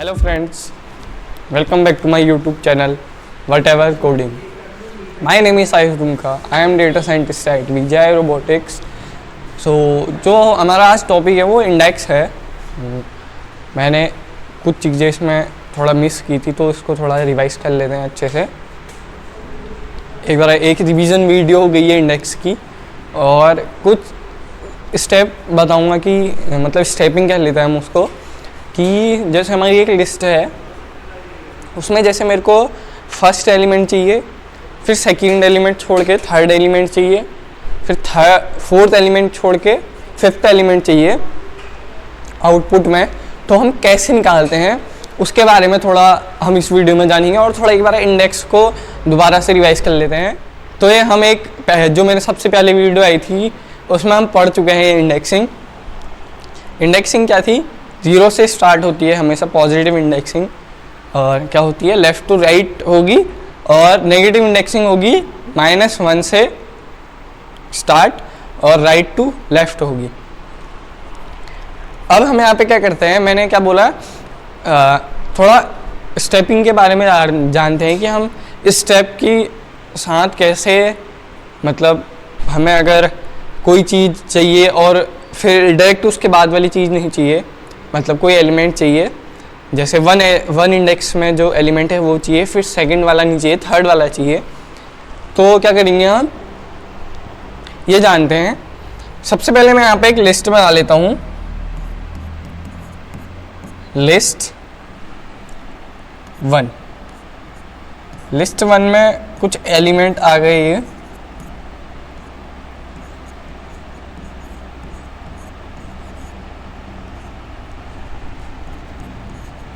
Hello friends, welcome back to my YouTube channel Whatever Coding. My name is Ayush Dumka. I am data scientist at VJI Robotics. So जो हमारा आज topic है वो index है. मैंने कुछ चीज़ें इसमें थोड़ा मिस की थी तो इसको थोड़ा रिवाइज कर लेते हैं अच्छे से. एक रिवीजन वीडियो हो गई है इंडेक्स की और कुछ स्टेप बताऊंगा कि मतलब स्टेपिंग क्या लेता है हम उसको, कि जैसे हमारी एक लिस्ट है उसमें जैसे मेरे को फर्स्ट एलिमेंट चाहिए, फिर सेकंड एलिमेंट छोड़ के थर्ड एलिमेंट चाहिए, फिर फोर्थ एलिमेंट छोड़ के फिफ्थ एलिमेंट चाहिए आउटपुट में. तो हम कैसे निकालते हैं उसके बारे में थोड़ा हम इस वीडियो में जानेंगे और थोड़ा एक बार इंडेक्स को दोबारा से रिवाइज कर लेते हैं. तो ये हम एक जो मेरे सबसे पहले वीडियो आई थी उसमें हम पढ़ चुके हैं इंडेक्सिंग. इंडेक्सिंग क्या थी? 0 से स्टार्ट होती है हमेशा पॉजिटिव इंडेक्सिंग, और क्या होती है लेफ़्ट टू राइट होगी, और नेगेटिव इंडेक्सिंग होगी -1 से स्टार्ट और राइट टू लेफ़्ट होगी. अब हम यहाँ पे क्या करते हैं, मैंने क्या बोला, थोड़ा स्टेपिंग के बारे में जानते हैं कि हम इस स्टेप की साथ कैसे, मतलब हमें अगर कोई चीज़ चाहिए और फिर डायरेक्ट उसके बाद वाली चीज़ नहीं चाहिए, मतलब कोई एलिमेंट चाहिए, जैसे वन इंडेक्स में जो एलिमेंट है वो चाहिए, फिर सेकंड वाला नहीं चाहिए, थर्ड वाला चाहिए, तो क्या करेंगे हम ये जानते हैं. सबसे पहले मैं यहाँ पे एक लिस्ट बना लेता हूँ. लिस्ट 1 में कुछ एलिमेंट आ गए ये,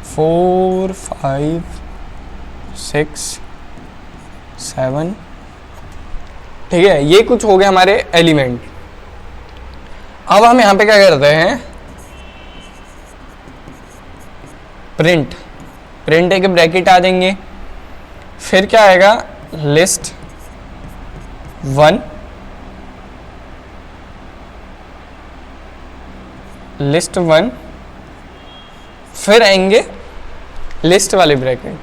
फोर 5 6 7. ठीक है, ये कुछ हो गए हमारे एलिमेंट. अब हम यहाँ पे क्या करते हैं, प्रिंट एक ब्रैकेट आ देंगे, फिर क्या आएगा लिस्ट 1 फिर आएंगे लिस्ट वाले ब्रैकेट.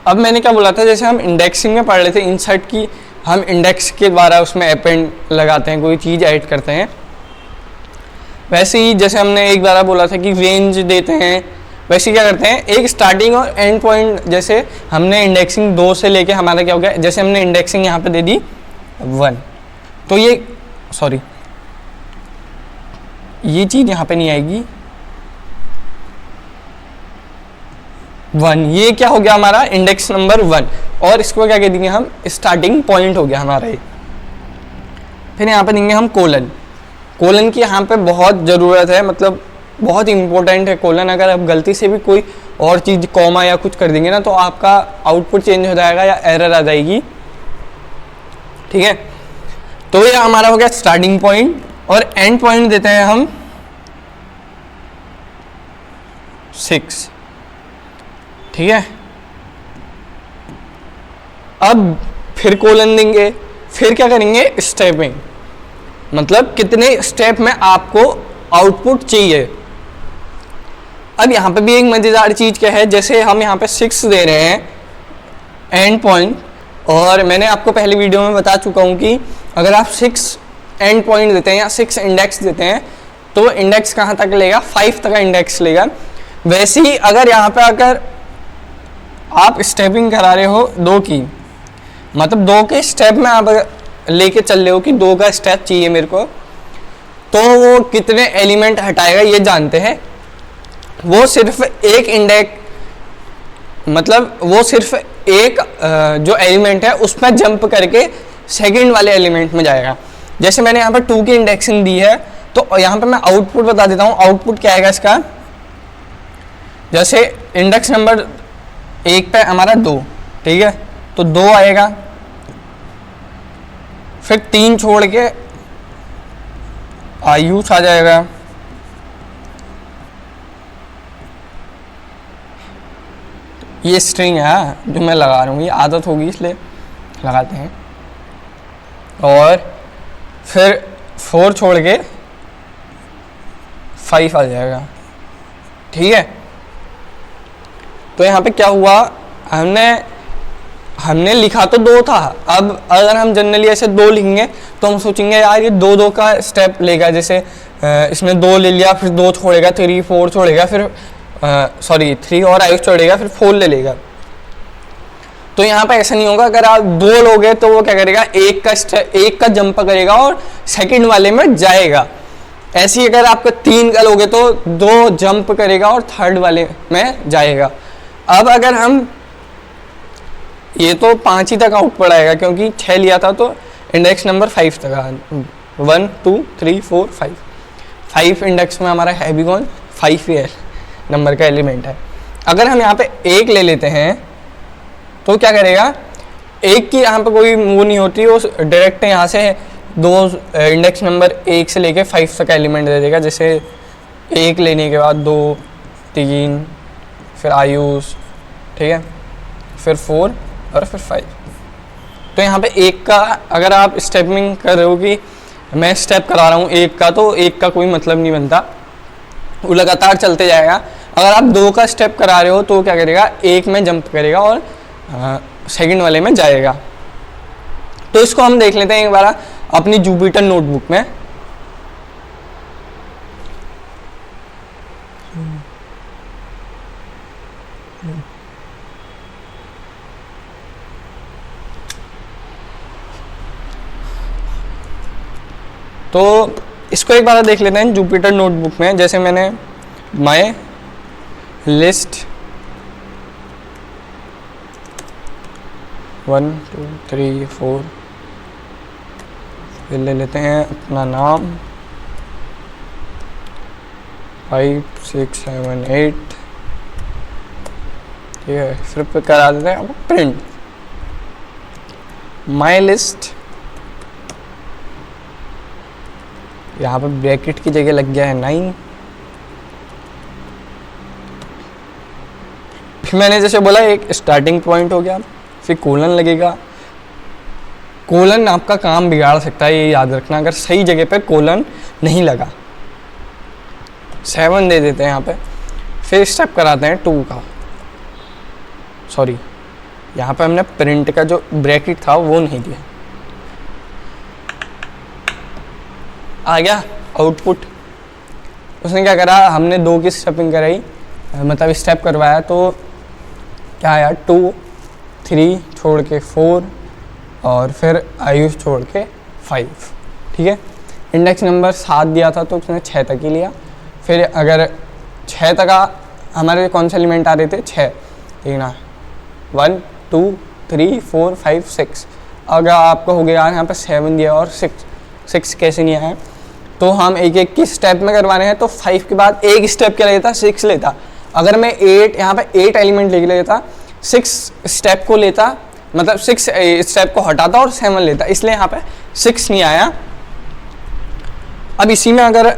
अब मैंने क्या बोला था, जैसे हम इंडेक्सिंग में पढ़ रहे थे इंसर्ट की, हम इंडेक्स के द्वारा उसमें अपेंड लगाते हैं, कोई चीज़ ऐड करते हैं. वैसे ही जैसे हमने एक बार बोला था कि रेंज देते हैं, वैसे क्या करते हैं एक स्टार्टिंग और एंड पॉइंट. जैसे हमने इंडेक्सिंग 2 से लेके हमारा क्या हो गया, जैसे हमने इंडेक्सिंग यहाँ पे दे दी 1, तो ये चीज़ यहाँ पे नहीं आएगी 1. ये क्या हो गया हमारा इंडेक्स नंबर 1, और इसको क्या कह देंगे हम, स्टार्टिंग पॉइंट हो गया हमारा ये. फिर यहाँ पे देंगे हम कोलन की यहाँ पे बहुत ज़रूरत है, मतलब बहुत इंपॉर्टेंट है कोलन. अगर आप गलती से भी कोई और चीज़ कॉमा या कुछ कर देंगे ना तो आपका आउटपुट चेंज हो जाएगा या एरर आ जाएगी. ठीक है, तो ये हमारा हो गया स्टार्टिंग पॉइंट, और एंड पॉइंट देते हैं हम 6. ठीक है, अब फिर कोलन देंगे, फिर क्या करेंगे स्टेपिंग, मतलब कितने स्टेप में आपको आउटपुट चाहिए. अब यहाँ पे भी एक मज़ेदार चीज़ क्या है, जैसे हम यहाँ पे 6 दे रहे हैं एंड पॉइंट, और मैंने आपको पहले वीडियो में बता चुका हूँ कि अगर आप 6 एंड पॉइंट देते हैं या 6 इंडेक्स देते हैं तो इंडेक्स कहाँ तक लेगा, 5 तक का इंडेक्स लेगा. वैसे ही अगर यहाँ पे अगर आप स्टेपिंग करा रहे हो 2 की, मतलब 2 के स्टेप में आप लेके चल रहे हो कि 2 का स्टेप चाहिए मेरे को, तो वो कितने एलिमेंट हटाएगा ये जानते हैं. वो सिर्फ एक इंडेक्स, मतलब वो सिर्फ एक जो एलिमेंट है उसमें जंप करके सेकंड वाले एलिमेंट में जाएगा. जैसे मैंने यहाँ पर 2 की इंडेक्सिंग दी है, तो यहाँ पे मैं आउटपुट बता देता हूँ. आउटपुट क्या आएगा इसका, जैसे इंडेक्स नंबर 1 पे हमारा 2, ठीक है, तो 2 आएगा, फिर 3 छोड़ के आयुष आ जाएगा, ये स्ट्रिंग है जो मैं लगा रहा हूँ, ये आदत होगी इसलिए लगाते हैं, और फिर 4 छोड़ के 5 आ जाएगा. ठीक है, तो यहाँ पे क्या हुआ, हमने लिखा तो 2 था। अब अगर हम जनरली ऐसे 2 लिखेंगे तो हम सोचेंगे यार ये 2 का स्टेप लेगा, जैसे इसने 2 ले लिया, फिर 2 छोड़ेगा, 3 4 छोड़ेगा, फिर 3 और आयुष छोड़ेगा, फिर 4 ले लेगा। तो यहाँ पे ऐसा नहीं होगा। अगर आप 2 लोगे तो वो क्या करेगा, एक का जंप करेगा और सेकंड वाले में जाएगा। ऐसे ही अगर आपका 3 का लोगे तो 2 जंप करेगा और थर्ड वाले में जाएगा। अब अगर हम ये तो 5 ही तक आउटपुट आएगा, क्योंकि 6 लिया था तो इंडेक्स नंबर 5 तक आ 1 2 3 4 5 इंडेक्स में हमारा है भी कौन, 5 ही है, नंबर का एलिमेंट है। अगर हम यहाँ पे 1 ले लेते हैं तो क्या करेगा, 1 की यहाँ पे कोई वो नहीं होती, वो डायरेक्ट यहाँ से 2 इंडेक्स नंबर 1 से लेके 5 तक एलिमेंट दे देगा। जैसे 1 लेने के बाद 2 3 फिर आयुष, ठीक है, फिर 4 और फिर 5। तो यहाँ पे 1 का अगर आप स्टेपिंग कर रहे हो कि मैं स्टेप करा रहा हूँ 1 का, तो 1 का कोई मतलब नहीं बनता, वो लगातार चलते जाएगा। अगर आप 2 का स्टेप करा रहे हो तो क्या करेगा, 1 में जंप करेगा और सेकंड वाले में जाएगा। तो इसको हम देख लेते हैं एक बार अपनी जुपिटर नोटबुक में। तो इसको एक बार देख लेते हैं जुपिटर नोटबुक में। जैसे मैंने माय लिस्ट 1 2 3 4, फिर ले लेते हैं अपना नाम 5 6 7 8, ठीक है, फिर करा देते हैं अब प्रिंट माय लिस्ट। यहाँ पे ब्रैकेट की जगह लग गया है 9। फिर मैंने जैसे बोला एक स्टार्टिंग पॉइंट हो गया, फिर कोलन लगेगा। कोलन आपका काम बिगाड़ सकता है, ये याद रखना, अगर सही जगह पे कोलन नहीं लगा। 7 दे देते हैं यहाँ पे, फिर स्टेप कराते हैं 2 का। सॉरी, यहाँ पे हमने प्रिंट का जो ब्रैकेट था वो नहीं दिया। आ गया आउटपुट। उसने क्या करा, हमने 2 की स्टेपिंग कराई, मतलब स्टेप करवाया, तो क्या आया 2 3 छोड़ के 4 और फिर आयुष छोड़ के 5, ठीक है। इंडेक्स नंबर 7 दिया था तो उसने 6 तक ही लिया। फिर अगर 6 तक हमारे कौन से एलिमेंट आ रहे थे, 6, ठीक ना, 1 2 3 4 5 6। अगर आपको हो गया यहाँ पे 7 दिया और 6 कैसे नहीं आया, तो हम एक की स्टेप में करवा रहे हैं, तो 5 के बाद एक स्टेप क्या लेता, 6 लेता। अगर मैं 8 यहाँ पे 8 एलिमेंट ले लेता, 6 स्टेप को लेता, मतलब 6 स्टेप को हटाता और 7 लेता, इसलिए यहाँ पे 6 नहीं आया। अब इसी में अगर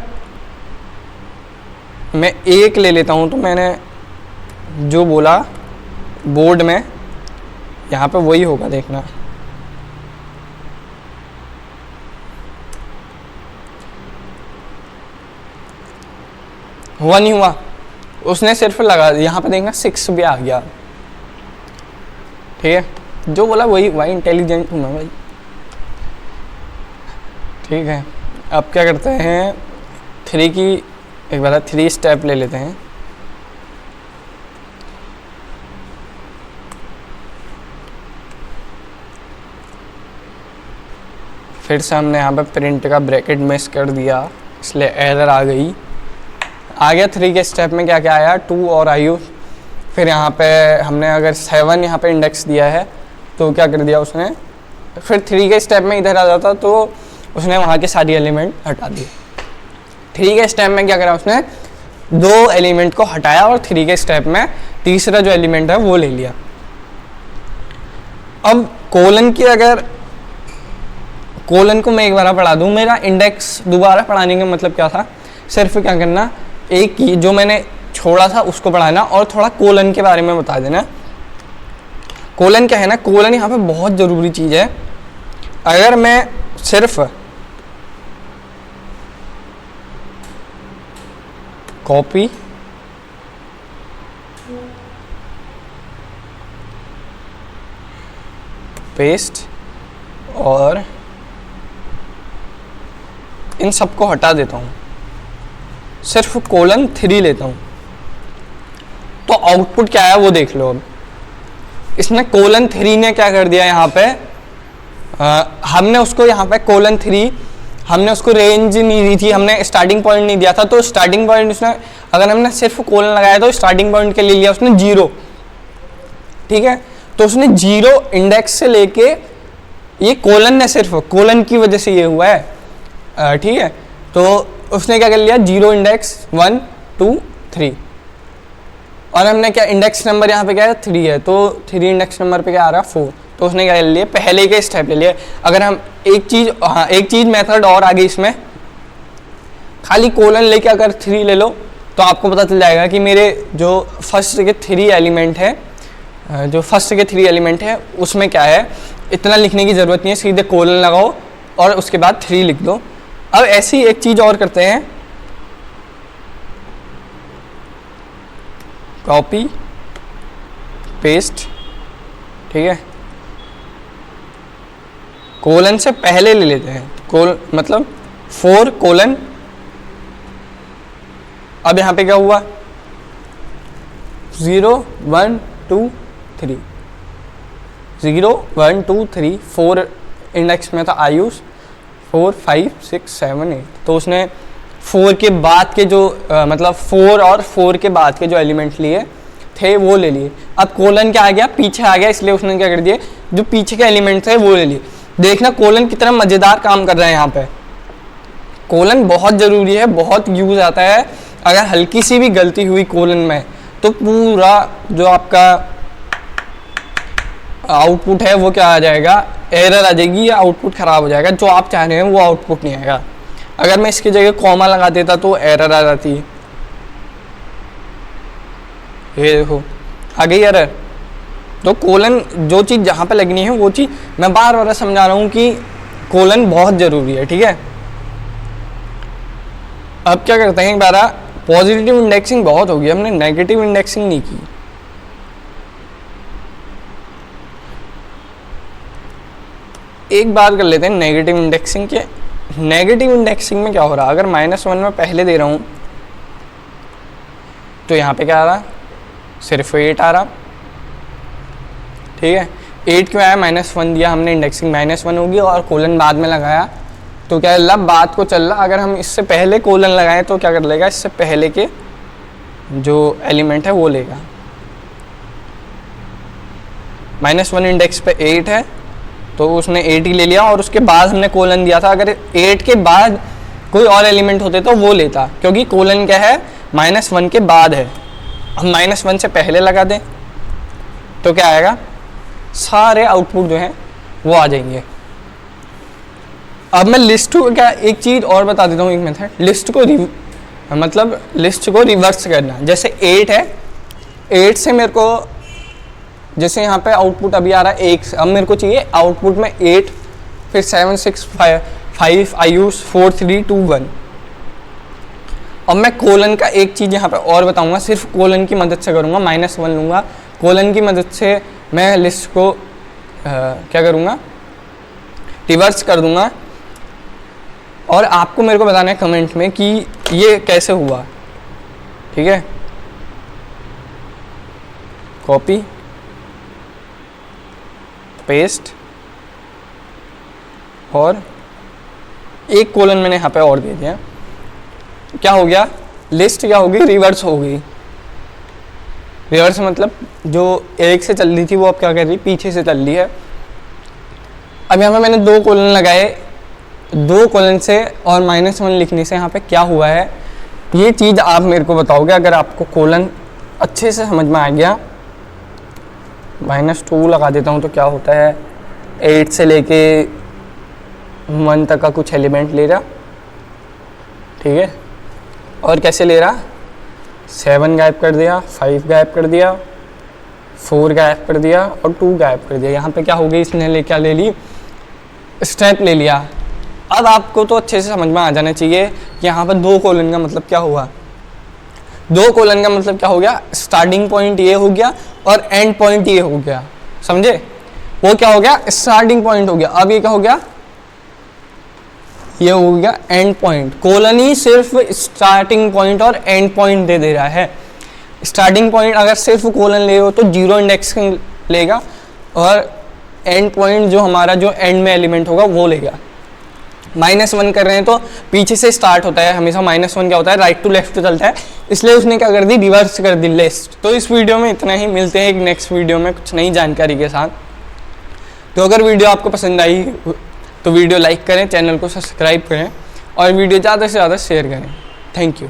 मैं 1 ले लेता हूँ, तो मैंने जो बोला बोर्ड में यहाँ पे वही होगा, देखना। हुआ नहीं हुआ, उसने सिर्फ लगा, यहाँ पे देखना 6 भी आ गया, ठीक है। जो बोला वही हुआ, इंटेलिजेंट हूँ मैं भाई, ठीक है। अब क्या करते हैं, 3 की एक बार 3 स्टेप ले लेते हैं। फिर से हमने यहाँ पे प्रिंट का ब्रैकेट मिस कर दिया, इसलिए एरर आ गई। आ गया 3 के स्टेप में क्या क्या आया, 2 और आयु। फिर यहाँ पे हमने अगर 7 यहाँ पे इंडेक्स दिया है तो क्या कर दिया उसने, फिर 3 के स्टेप में इधर आ जाता तो उसने वहाँ के सारी एलिमेंट हटा दिए। 3 के स्टेप में क्या करा उसने, 2 एलिमेंट को हटाया और 3 के स्टेप में तीसरा जो एलिमेंट है वो ले लिया। अब कोलन की, अगर कोलन को मैं एक बार पढ़ा दूँ, मेरा इंडेक्स दोबारा पढ़ाने का मतलब क्या था, सिर्फ क्या करना, एक की जो मैंने छोड़ा था उसको पढ़ाना और थोड़ा कोलन के बारे में बता देना। कोलन क्या है ना, कोलन यहाँ पे बहुत ज़रूरी चीज़ है। अगर मैं सिर्फ कॉपी पेस्ट, और इन सबको हटा देता हूँ, सिर्फ :3 लेता हूँ। तो आउटपुट क्या है वो देख लो। अब इसने :3 ने क्या कर दिया यहाँ पे, हमने उसको यहाँ पे :3 हमने उसको रेंज नहीं दी थी, हमने स्टार्टिंग पॉइंट नहीं दिया था, तो स्टार्टिंग पॉइंट उसने, अगर हमने सिर्फ कोलन लगाया तो स्टार्टिंग पॉइंट के लिए लिया उसने 0, ठीक है। तो उसने 0 इंडेक्स से लेके, ये कोलन है, सिर्फ कोलन की वजह से ये हुआ है, ठीक है। तो उसने क्या कर लिया, 0 इंडेक्स 1 2 3, और हमने क्या इंडेक्स नंबर यहाँ पे क्या है 3 है, तो 3 इंडेक्स नंबर पे क्या आ रहा है 4, तो उसने क्या कर लिया, पहले के स्टेप ले लिया। अगर हम एक चीज़ मेथड और आगे इसमें, खाली कोलन लेके अगर 3 ले लो तो आपको पता चल जाएगा कि मेरे जो फर्स्ट के 3 एलिमेंट है उसमें क्या है, इतना लिखने की ज़रूरत नहीं है, सीधे कोलन लगाओ और उसके बाद 3 लिख दो। अब ऐसी एक चीज़ और करते हैं, कॉपी पेस्ट, ठीक है, कोलन से पहले ले लेते हैं, मतलब 4 कोलन, अब यहाँ पे क्या हुआ 0 1 2 3, 0 1 2 3, 4 इंडेक्स में था आयुष, 4 5 6 7 8, तो उसने 4 के बाद के जो मतलब 4 और 4 के बाद के जो एलिमेंट लिए थे वो ले लिए। अब कोलन क्या आ गया, पीछे आ गया, इसलिए उसने क्या कर दिया, जो पीछे के एलिमेंट थे वो ले लिए। देखना कोलन कितना मज़ेदार काम कर रहा है यहाँ पे। कोलन बहुत ज़रूरी है, बहुत यूज आता है। अगर हल्की सी भी गलती हुई कोलन में तो पूरा जो आपका आउटपुट है वो क्या आ जाएगा, एरर आ जाएगी, या आउटपुट ख़राब हो जाएगा, जो आप चाह रहे हैं वो आउटपुट नहीं आएगा। अगर मैं इसकी जगह कॉमा लगा देता तो एरर आ जाती है, ये देखो आ गई एरर। तो कोलन जो चीज़ जहाँ पे लगनी है वो चीज़ मैं बार बार समझा रहा हूँ कि कोलन बहुत ज़रूरी है, ठीक है। अब क्या करते हैं, एक बार पॉजिटिव इंडेक्सिंग बहुत होगी, हमने नेगेटिव इंडेक्सिंग नहीं की। एक बार कर लेते हैं नेगेटिव इंडेक्सिंग के। नेगेटिव इंडेक्सिंग में क्या हो रहा है, अगर -1 में पहले दे रहा हूँ तो यहाँ पे क्या आ रहा, सिर्फ 8 आ रहा, ठीक है। 8 क्यों आया, -1 दिया हमने, इंडेक्सिंग -1 होगी, और कोलन बाद में लगाया तो क्या चल रहा, बाद को चल रहा। अगर हम इससे पहले कोलन लगाएं तो क्या कर लेगा, इससे पहले के जो एलिमेंट है वो लेगा। -1 इंडेक्स पे 8 है तो उसने 8 ही ले लिया, और उसके बाद हमने कोलन दिया था। अगर 8 के बाद कोई और एलिमेंट होते तो वो लेता, क्योंकि कोलन क्या है, -1 के बाद है। हम -1 से पहले लगा दें तो क्या आएगा, सारे आउटपुट जो हैं वो आ जाएंगे। अब मैं लिस्ट को क्या, एक चीज़ और बता देता हूँ, एक मेथड, लिस्ट को लिस्ट को रिवर्स करना। जैसे 8 है, 8 से मेरे को, जैसे यहाँ पे आउटपुट अभी आ रहा है 1, अब मेरे को चाहिए आउटपुट में 8, फिर 7 6 5 आयुष 4 3 2 1। अब मैं कोलन का एक चीज़ यहाँ पे और बताऊँगा, सिर्फ कोलन की मदद से करूँगा, -1 लूँगा, कोलन की मदद से मैं लिस्ट को क्या करूँगा, रिवर्स कर दूँगा। और आपको मेरे को बताना है कमेंट में कि ये कैसे हुआ, ठीक है। कॉपी पेस्ट, और एक कोलन मैंने यहाँ पे और दे दिया, क्या हो गया, लिस्ट क्या होगी, रिवर्स हो गई। रिवर्स मतलब जो 1 से चल रही थी वो अब क्या कर रही, पीछे से चल रही है। अब यहाँ पे मैंने 2 कोलन लगाए, 2 कोलन से और -1 लिखने से यहाँ पे क्या हुआ है, ये चीज़ आप मेरे को बताओगे। अगर आपको कोलन अच्छे से समझ में आ गया, -2 लगा देता हूँ तो क्या होता है, 8 से लेके 1 तक का कुछ एलिमेंट ले रहा, ठीक है। और कैसे ले रहा, 7 गायब कर दिया, 5 गायब कर दिया, 4 गायब कर दिया, और 2 गायब कर दिया। यहाँ पे क्या हो गई, इसने क्या ले ली, स्टेप ले लिया। अब आपको तो अच्छे से समझ में आ जाना चाहिए कि यहाँ पर 2 कोलन का मतलब क्या हुआ। 2 कोलन का मतलब क्या हो गया, स्टार्टिंग पॉइंट ये हो गया और एंड पॉइंट ये हो गया, समझे। वो क्या हो गया, स्टार्टिंग पॉइंट हो गया। अब ये क्या हो गया, ये हो गया एंड पॉइंट। कोलन ही सिर्फ स्टार्टिंग पॉइंट और एंड पॉइंट दे रहा है। स्टार्टिंग पॉइंट अगर सिर्फ कोलन ले हो तो 0 इंडेक्स लेगा, और एंड पॉइंट जो हमारा जो एंड में एलिमेंट होगा वो लेगा। -1 कर रहे हैं तो पीछे से स्टार्ट होता है हमेशा। -1 क्या होता है, राइट टू लेफ्ट चलता है, इसलिए उसने क्या कर दी, रिवर्स कर दी लिस्ट। तो इस वीडियो में इतना ही, मिलते हैं एक नेक्स्ट वीडियो में कुछ नई जानकारी के साथ। तो अगर वीडियो आपको पसंद आई तो वीडियो लाइक करें, चैनल को सब्सक्राइब करें और वीडियो ज़्यादा से ज़्यादा शेयर करें। Thank you.